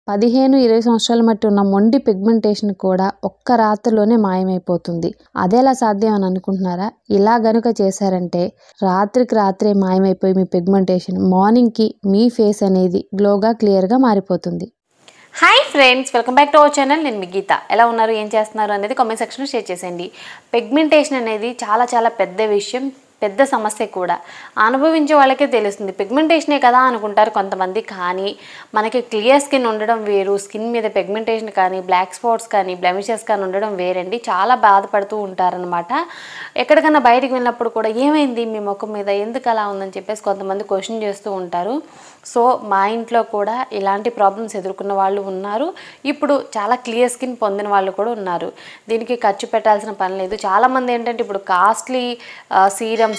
15-20 సంవత్సరాల మట్టి ఉన్న మొండి పిగ్మెంటేషన్ కూడా ఒక్క రాత్రిలోనే మాయమైపోతుంది. అదెలా సాధ్యం అని అనుకుంటున్నారా? ఇలా గనుక చేశారంటే రాత్రికి రాత్రే మాయమైపోయి మీ పిగ్మెంటేషన్ మార్నింగ్కి మీ ఫేస్ అనేది గ్లోగా క్లియర్గా మారిపోతుంది. Hi friends, welcome back to our channel. నేను మీ గీత. ఎలా ఉన్నారు, ఏం చేస్తున్నారు అనేది కామెంట్ సెక్షన్లో షేర్ చేసేయండి. పిగ్మెంటేషన్ అనేది చాలా పెద్ద విషయం, పెద్ద సమస్య కూడా. అనుభవించే వాళ్ళకే తెలుస్తుంది. పిగ్మెంటేషనే కదా అనుకుంటారు కొంతమంది, కానీ మనకి క్లియర్ స్కిన్ ఉండడం వేరు, స్కిన్ మీద పిగ్మెంటేషన్ కానీ బ్లాక్ స్పాట్స్ కానీ బ్లెమిషెస్ కానీ ఉండడం వేరండి. చాలా బాధపడుతూ ఉంటారనమాట. ఎక్కడికైనా బయటికి వెళ్ళినప్పుడు కూడా ఏమైంది మీ ముఖం మీద, ఎందుకు అలా ఉందని చెప్పేసి కొంతమంది క్వశ్చన్ చేస్తూ ఉంటారు. సో మా ఇంట్లో కూడా ఇలాంటి ప్రాబ్లమ్స్ ఎదుర్కొన్న వాళ్ళు ఉన్నారు. ఇప్పుడు చాలా క్లియర్ స్కిన్ పొందిన వాళ్ళు కూడా ఉన్నారు. దీనికి ఖర్చు పెట్టాల్సిన పని లేదు. చాలామంది ఏంటంటే ఇప్పుడు కాస్ట్లీ సీరమ్స్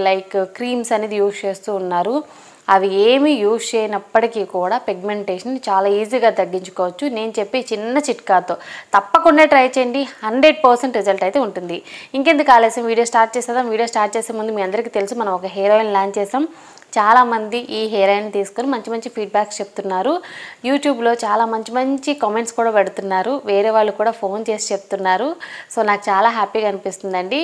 లైక్ క్రీమ్స్ అనేది యూజ్ చేస్తూ ఉన్నారు. అవి ఏమీ యూజ్ చేయనప్పటికీ కూడా పిగ్మెంటేషన్ చాలా ఈజీగా తగ్గించుకోవచ్చు. నేను చెప్పి చిన్న చిట్కాతో తప్పకుండా ట్రై చేయండి. 100% రిజల్ట్ అయితే ఉంటుంది. ఇంకెందుకు ఆలస్యం, వీడియో స్టార్ట్ చేసేద్దాం. వీడియో స్టార్ట్ చేసే ముందు మీ అందరికీ తెలుసు, మనం ఒక హెయిర్ ఆయిల్ లాంచ్ చేసాం. చాలామంది ఈ హెయిర్ ఆయిల్ని తీసుకొని మంచి ఫీడ్బ్యాక్స్ చెప్తున్నారు. యూట్యూబ్లో చాలా మంచి కామెంట్స్ కూడా పెడుతున్నారు. వేరే వాళ్ళు కూడా ఫోన్ చేసి చెప్తున్నారు. సో నాకు చాలా హ్యాపీగా అనిపిస్తుందండి.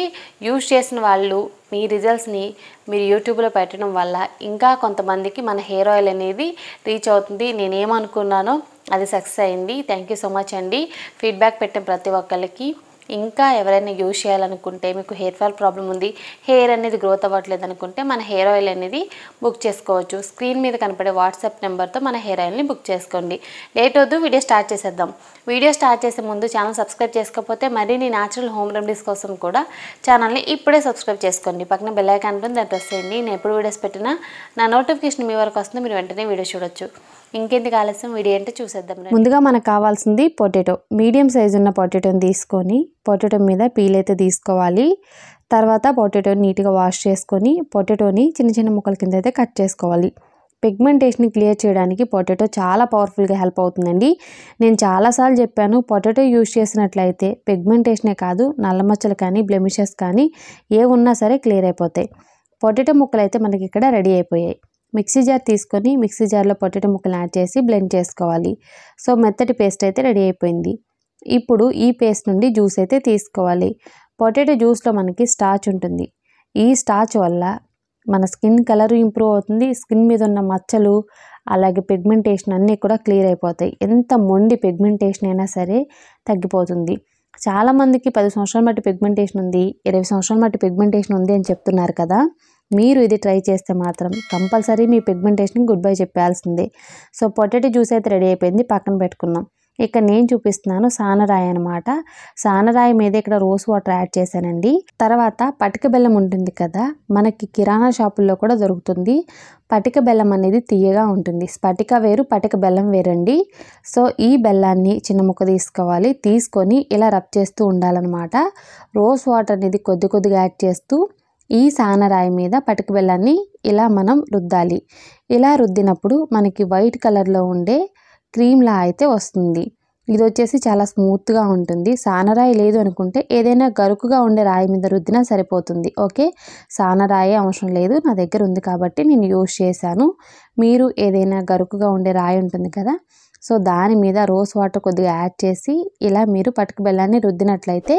యూజ్ చేసిన వాళ్ళు మీ రిజల్ట్స్ని మీరు యూట్యూబ్లో పెట్టడం వల్ల ఇంకా కొంతమందికి మన హెయిర్ ఆయిల్ అనేది రీచ్ అవుతుంది. నేనేమనుకున్నానో అది సక్సెస్ అయింది. థ్యాంక్ యూ సో మచ్ అండి ఫీడ్బ్యాక్ పెట్టిన ప్రతి ఒక్కరికి. ఇంకా ఎవరైనా యూజ్ చేయాలనుకుంటే, మీకు హెయిర్ ఫాల్ ప్రాబ్లం ఉంది, హెయిర్ అనేది గ్రోత్ అవ్వట్లేదు అనుకుంటే మన హెయిర్ ఆయిల్ అనేది బుక్ చేసుకోవచ్చు. స్క్రీన్ మీద కనపడే వాట్సాప్ నెంబర్తో మన హెయిర్ ఆయిల్ని బుక్ చేసుకోండి. లేట్ వద్దు, వీడియో స్టార్ట్ చేసేద్దాం. వీడియో స్టార్ట్ చేసే ముందు ఛానల్ సబ్స్క్రైబ్ చేసుకోకపోతే మరిన్ని న్యాచురల్ హోమ్ రెమెడీస్ కోసం కూడా ఛానల్ని ఇప్పుడే సబ్స్క్రైబ్ చేసుకోండి. పక్కన బెల్ ఐకాన్ ఉంటుంది, దాన్ని ప్రెస్ చేయండి. నేను ఎప్పుడు వీడియోస్ పెట్టినా నా నోటిఫికేషన్ మీ వరకు వస్తుంది, మీరు వెంటనే వీడియో చూడొచ్చు. ఇంకెందుకు ఆలస్యం, వీడియో ఏంటో చూసేద్దాం. ముందుగా మనకు కావాల్సింది పొటాటో. మీడియం సైజు ఉన్న పొటాటోని తీసుకొని పొటాటో మీద పీల్ అయితే తీసుకోవాలి. తర్వాత పొటాటోని నీట్గా వాష్ చేసుకొని పొటాటోని చిన్న ముక్కల కింద అయితే కట్ చేసుకోవాలి. పిగ్మెంటేషన్ని క్లియర్ చేయడానికి పొటాటో చాలా పవర్ఫుల్గా హెల్ప్ అవుతుందండి. నేను చాలాసార్లు చెప్పాను, పొటాటో యూజ్ చేసినట్లయితే పిగ్మెంటేషనే కాదు, నల్లమచ్చలు కానీ బ్లెమిషెస్ కానీ ఏ ఉన్నా సరే క్లియర్ అయిపోతాయి. పొటాటో ముక్కలు అయితే మనకి ఇక్కడ రెడీ అయిపోయాయి. మిక్సీ జార్ తీసుకొని మిక్సీ జార్లో పొటాటో ముక్కలు యాడ్ చేసి బ్లెండ్ చేసుకోవాలి. సో మెత్తటి పేస్ట్ అయితే రెడీ అయిపోయింది. ఇప్పుడు ఈ పేస్ట్ నుండి జ్యూస్ అయితే తీసుకోవాలి. పొటాటో జ్యూస్లో మనకి స్టార్చ్ ఉంటుంది. ఈ స్టార్చ్ వల్ల మన స్కిన్ కలర్ ఇంప్రూవ్ అవుతుంది. స్కిన్ మీద ఉన్న మచ్చలు అలాగే పిగ్మెంటేషన్ అన్నీ కూడా క్లియర్ అయిపోతాయి. ఎంత మొండి పిగ్మెంటేషన్ అయినా సరే తగ్గిపోతుంది. చాలామందికి 10 సంవత్సరాల మట్టి పిగ్మెంటేషన్ ఉంది, 20 సంవత్సరాల మట్టి పిగ్మెంటేషన్ ఉంది అని చెప్తున్నారు కదా. మీరు ఇది ట్రై చేస్తే మాత్రం కంపల్సరీ మీ పిగ్మెంటేషన్కి గుడ్ బై చెప్పాల్సిందే. సో పొటాటో జ్యూస్ అయితే రెడీ అయిపోయింది, పక్కన పెట్టుకున్నాం. ఇక్కడ నేను చూపిస్తున్నాను సానరాయి అనమాట. సానరాయి మీద ఇక్కడ రోజ్ వాటర్ యాడ్ చేశానండి. తర్వాత పటిక బెల్లం ఉంటుంది కదా, మనకి కిరాణా షాపుల్లో కూడా దొరుకుతుంది. పటిక బెల్లం అనేది తీయగా ఉంటుంది. స్ఫటిక వేరు, పటిక బెల్లం వేరండి. సో ఈ బెల్లాన్ని చిన్న ముక్క తీసుకోవాలి. తీసుకొని ఇలా రబ్ చేస్తూ ఉండాలన్నమాట. రోజ్ వాటర్ అనేది కొద్దిగా యాడ్ చేస్తూ ఈ సానరాయి మీద పటిక బెల్లాన్ని ఇలా మనం రుద్దాలి. ఇలా రుద్దినప్పుడు మనకి వైట్ కలర్లో ఉండే క్రీమ్లా అయితే వస్తుంది. ఇది వచ్చేసి చాలా స్మూత్గా ఉంటుంది. సానరాయి లేదు అనుకుంటే ఏదైనా గరుకుగా ఉండే రాయి మీద రుద్దినా సరిపోతుంది. ఓకే, సానరాయి అవసరం లేదు, నా దగ్గర ఉంది కాబట్టి నేను యూజ్ చేశాను. మీరు ఏదైనా గరుకుగా ఉండే రాయి ఉంటుంది కదా, సో దాని మీద రోజ్ వాటర్ కొద్దిగా యాడ్ చేసి ఇలా మీరు పటిక బెల్లాన్ని రుద్దినట్లయితే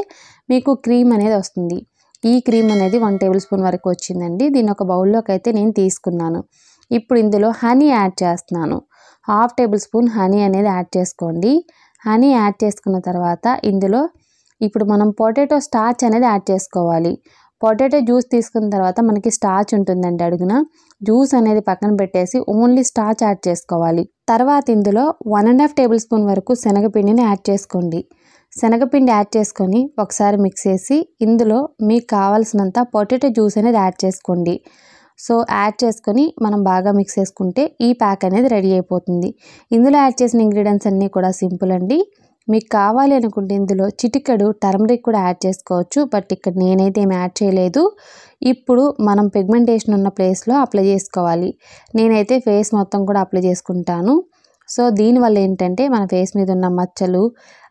మీకు క్రీమ్ అనేది వస్తుంది. ఈ క్రీమ్ అనేది 1 టేబుల్ స్పూన్ వరకు వచ్చిందండి. దీన్ని ఒక బౌల్లోకి అయితే నేను తీసుకున్నాను. ఇప్పుడు ఇందులో హనీ యాడ్ చేస్తున్నాను. 1/2 టేబుల్ స్పూన్ హనీ అనేది యాడ్ చేసుకోండి. హనీ యాడ్ చేసుకున్న తర్వాత ఇందులో ఇప్పుడు మనం పొటాటో స్టార్చ్ అనేది యాడ్ చేసుకోవాలి. పొటాటో జ్యూస్ తీసుకున్న తర్వాత మనకి స్టార్చ్ ఉంటుందండి అడుగున. జ్యూస్ అనేది పక్కన పెట్టేసి ఓన్లీ స్టార్చ్ యాడ్ చేసుకోవాలి. తర్వాత ఇందులో 1.5 టేబుల్ స్పూన్ వరకు శనగపిండిని యాడ్ చేసుకోండి. శనగపిండి యాడ్ చేసుకొని ఒకసారి మిక్స్ చేసి ఇందులో మీకు కావాల్సినంత పొటాటో జ్యూస్ అనేది యాడ్ చేసుకోండి. సో యాడ్ చేసుకొని మనం బాగా మిక్స్ చేసుకుంటే ఈ ప్యాక్ అనేది రెడీ అయిపోతుంది. ఇందులో యాడ్ చేసిన ఇంగ్రీడియంట్స్ అన్నీ కూడా సింపుల్ అండి. మీకు కావాలి అనుకుంటే ఇందులో చిటికెడు టర్మరిక్ కూడా యాడ్ చేసుకోవచ్చు, బట్ ఇక్కడ నేనైతే ఏమి యాడ్ చేయలేదు. ఇప్పుడు మనం పిగ్మెంటేషన్ ఉన్న ప్లేస్లో అప్లై చేసుకోవాలి. నేనైతే ఫేస్ మొత్తం కూడా అప్లై చేసుకుంటాను. సో దీనివల్ల ఏంటంటే మన ఫేస్ మీద ఉన్న మచ్చలు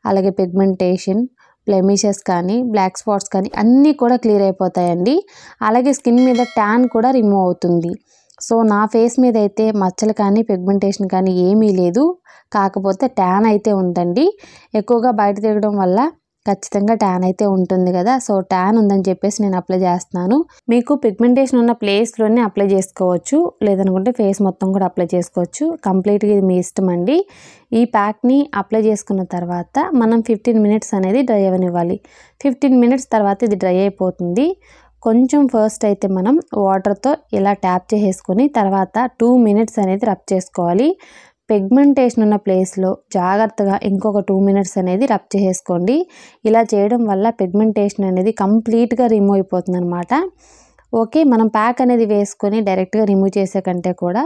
అలాగే పిగ్మెంటేషన్ బ్లెమిషెస్ కానీ బ్లాక్ స్పాట్స్ కానీ అన్నీ కూడా క్లియర్ అయిపోతాయండి. అలాగే స్కిన్ మీద ట్యాన్ కూడా రిమూవ్ అవుతుంది. సో నా ఫేస్ మీద అయితే మచ్చలు కానీ పిగ్మెంటేషన్ కానీ ఏమీ లేదు, కాకపోతే ట్యాన్ అయితే ఉందండి. ఎక్కువగా బయట తిరగడం వల్ల ఖచ్చితంగా ట్యాన్ అయితే ఉంటుంది కదా, సో ట్యాన్ ఉందని చెప్పేసి నేను అప్లై చేస్తున్నాను. మీకు పిగ్మెంటేషన్ ఉన్న ప్లేస్లోనే అప్లై చేసుకోవచ్చు, లేదనుకుంటే ఫేస్ మొత్తం కూడా అప్లై చేసుకోవచ్చు. కంప్లీట్గా ఇది మీ ఇష్టం అండి. ఈ ప్యాక్ని అప్లై చేసుకున్న తర్వాత మనం 15 మినిట్స్ అనేది డ్రై అవ్వనివ్వాలి. 15 మినిట్స్ తర్వాత ఇది డ్రై అయిపోతుంది. కొంచెం ఫస్ట్ అయితే మనం వాటర్తో ఇలా ట్యాప్ చేసేసుకొని తర్వాత 2 మినిట్స్ అనేది రబ్ చేసుకోవాలి. పిగ్మెంటేషన్ ఉన్న ప్లేస్లో జాగ్రత్తగా ఇంకొక 2 మినిట్స్ అనేది రబ్ చేసేసుకోండి. ఇలా చేయడం వల్ల పిగ్మెంటేషన్ అనేది కంప్లీట్గా రిమూవ్ అయిపోతుంది అనమాట. ఓకే, మనం ప్యాక్ అనేది వేసుకొని డైరెక్ట్గా రిమూవ్ చేసే కంటే కూడా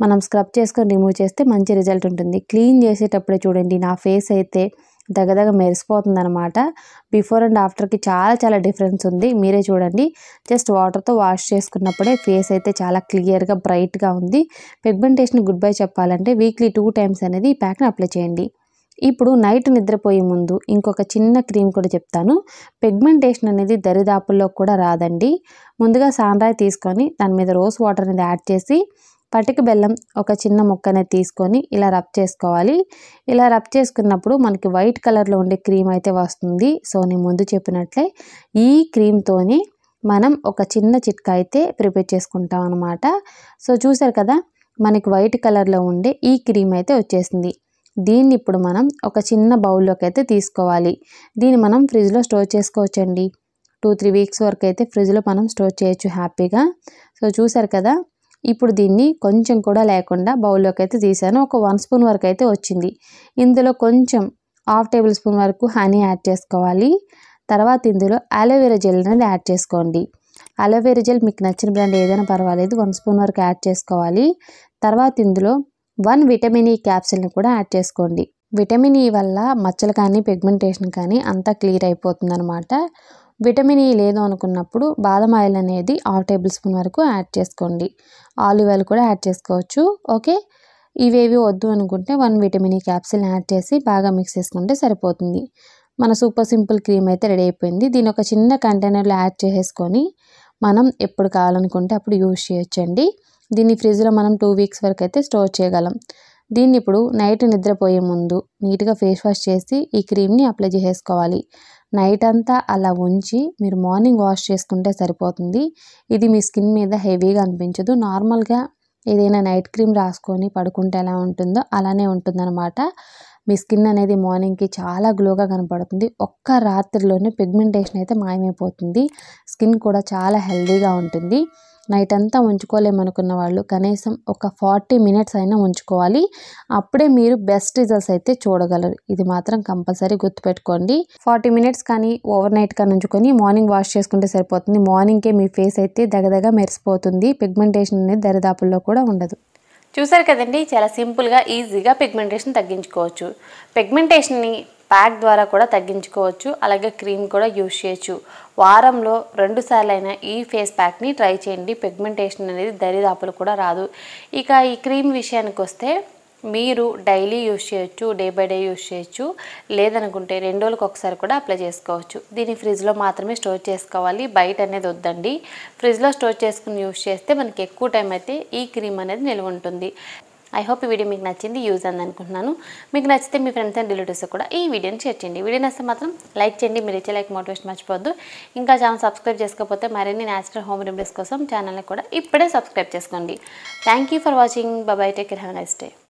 మనం స్క్రబ్ చేసుకొని రిమూవ్ చేస్తే మంచి రిజల్ట్ ఉంటుంది. క్లీన్ చేసేటప్పుడే చూడండి, నా ఫేస్ అయితే దగ్గర మెరిసిపోతుంది అనమాట. బిఫోర్ అండ్ ఆఫ్టర్కి చాలా డిఫరెన్స్ ఉంది, మీరే చూడండి. జస్ట్ వాటర్తో వాష్ చేసుకున్నప్పుడే ఫేస్ అయితే చాలా క్లియర్గా బ్రైట్గా ఉంది. పిగ్మెంటేషన్ గుడ్ బై చెప్పాలంటే వీక్లీ 2 టైమ్స్ అనేది ఈ ప్యాక్ని అప్లై చేయండి. ఇప్పుడు నైట్ నిద్రపోయే ముందు ఇంకొక చిన్న క్రీమ్ కూడా చెప్తాను. పిగ్మెంటేషన్ అనేది దరిదాపుల్లో కూడా రాదండి. ముందుగా సాండ్రాయి తీసుకొని దాని మీద రోజ్ వాటర్ అనేది యాడ్ చేసి పటిక బెల్లం ఒక చిన్న ముక్క అనేది తీసుకొని ఇలా రబ్ చేసుకోవాలి. ఇలా రబ్ చేసుకున్నప్పుడు మనకి వైట్ కలర్లో ఉండే క్రీమ్ అయితే వస్తుంది. సో నేను ముందు చెప్పినట్లే ఈ క్రీమ్తోని మనం ఒక చిన్న చిట్కా అయితే ప్రిపేర్ చేసుకుంటాం అనమాట. సో చూసారు కదా, మనకి వైట్ కలర్లో ఉండే ఈ క్రీమ్ అయితే వచ్చేసింది. దీన్ని ఇప్పుడు మనం ఒక చిన్న బౌల్లోకి అయితే తీసుకోవాలి. దీన్ని మనం ఫ్రిడ్జ్లో స్టోర్ చేసుకోవచ్చండి. 2-3 వీక్స్ వరకు అయితే ఫ్రిడ్జ్లో మనం స్టోర్ చేయొచ్చు హ్యాపీగా. సో చూసారు కదా, ఇప్పుడు దీన్ని కొంచెం కూడా లేకుండా బౌల్లోకి అయితే తీసాను. ఒక 1 స్పూన్ వరకు అయితే వచ్చింది. ఇందులో కొంచెం 1/2 టేబుల్ స్పూన్ వరకు హనీ యాడ్ చేసుకోవాలి. తర్వాత ఇందులో అలోవెరా జెల్ అనేది యాడ్ చేసుకోండి. అలోవెరా జెల్ మీకు నచ్చిన బ్రాండ్ ఏదైనా పర్వాలేదు, 1 స్పూన్ వరకు యాడ్ చేసుకోవాలి. తర్వాత ఇందులో 1 విటమిన్ ఈ క్యాప్సిల్ని కూడా యాడ్ చేసుకోండి. విటమిన్ ఈ వల్ల మచ్చలు కానీ పిగ్మెంటేషన్ కానీ అంతా క్లియర్ అయిపోతుంది అనమాట. విటమిన్ ఈ లేదు అనుకున్నప్పుడు బాదం ఆయిల్ అనేది 1/2 టేబుల్ స్పూన్ వరకు యాడ్ చేసుకోండి. ఆలివ్ ఆయిల్ కూడా యాడ్ చేసుకోవచ్చు. ఓకే, ఇవేవి వద్దు అనుకుంటే 1 విటమిన్ ఈ క్యాప్సిల్ యాడ్ చేసి బాగా మిక్స్ చేసుకుంటే సరిపోతుంది. మన సూపర్ సింపుల్ క్రీమ్ అయితే రెడీ అయిపోయింది. దీని ఒక చిన్న కంటైనర్లో యాడ్ చేసేసుకొని మనం ఎప్పుడు కావాలనుకుంటే అప్పుడు యూజ్ చేయొచ్చండి. దీన్ని ఫ్రిడ్జ్లో మనం 2 వీక్స్ వరకు అయితే స్టోర్ చేయగలం. దీన్ని ఇప్పుడు నైట్ నిద్రపోయే ముందు నీట్గా ఫేస్ వాష్ చేసి ఈ క్రీమ్ని అప్లై చేసేసుకోవాలి. నైట్ అంతా అలా ఉంచి మీరు మార్నింగ్ వాష్ చేసుకుంటే సరిపోతుంది. ఇది మీ స్కిన్ మీద హెవీగా అనిపించదు. నార్మల్గా ఏదైనా నైట్ క్రీమ్ రాసుకొని పడుకుంటే ఎలా ఉంటుందో అలానే ఉంటుందన్నమాట. మీ స్కిన్ అనేది మార్నింగ్కి చాలా గ్లోగా కనపడుతుంది. ఒక్క రాత్రిలోనే పిగ్మెంటేషన్ అయితే మాయమైపోతుంది. స్కిన్ కూడా చాలా హెల్దీగా ఉంటుంది. నైట్ అంతా ఉంచుకోలేమనుకున్న వాళ్ళు కనీసం ఒక 40 మినిట్స్ అయినా ఉంచుకోవాలి. అప్పుడే మీరు బెస్ట్ రిజల్ట్స్ అయితే చూడగలరు. ఇది మాత్రం కంపల్సరీ గుర్తుపెట్టుకోండి. 40 మినిట్స్ కానీ ఓవర్ నైట్ కానీ ఉంచుకొని మార్నింగ్ వాష్ చేసుకుంటే సరిపోతుంది. మార్నింగ్కే మీ ఫేస్ అయితే దగదగ మెరిసిపోతుంది. పిగ్మెంటేషన్ అనేది దరిదాపుల్లో కూడా ఉండదు. చూసారు కదండి, చాలా సింపుల్గా ఈజీగా పిగ్మెంటేషన్ తగ్గించుకోవచ్చు. పిగ్మెంటేషన్ని ప్యాక్ ద్వారా కూడా తగ్గించుకోవచ్చు, అలాగే క్రీమ్ కూడా యూజ్ చేయొచ్చు. వారంలో 2 సార్లైనా ఈ ఫేస్ ప్యాక్ని ట్రై చేయండి. పిగ్మెంటేషన్ అనేది దరిదాపులు కూడా రాదు. ఇక ఈ క్రీమ్ విషయానికి వస్తే మీరు డైలీ యూజ్ చేయొచ్చు, డే బై డే యూజ్ చేయొచ్చు, లేదనుకుంటే 2 రోజులకు ఒకసారి కూడా అప్లై చేసుకోవచ్చు. దీన్ని ఫ్రిడ్జ్లో మాత్రమే స్టోర్ చేసుకోవాలి, బయట అనేది వద్దండి. ఫ్రిడ్జ్లో స్టోర్ చేసుకుని యూజ్ చేస్తే మనకి ఎక్కువ టైం అయితే ఈ క్రీమ్ అనేది నిల్వ ఉంటుంది. ఐ హోప్ ఈ వీడియో మీకు నచ్చింది, యూజ్ అని అనుకుంటున్నాను. మీకు నచ్చితే మీ ఫ్రెండ్స్ అండ్ రిలేటివ్స్ కూడా ఈ వీడియోని షేర్ చేయండి. వీడియో నచ్చితే మాత్రం లైక్ చేయండి. మీరు ఇచ్చే లైక్ మోటివేషన్ మర్చిపోవద్దు. ఇంకా ఛానల్ సబ్స్క్రైబ్ చేసుకోకపోతే మరిన్ని న్యాచురల్ హోమ్ రెమెడీస్ కోసం ఛానల్ని కూడా ఇప్పుడే సబ్స్క్రైబ్ చేసుకోండి. Thank you for watching. Bye, take care, have a nice day.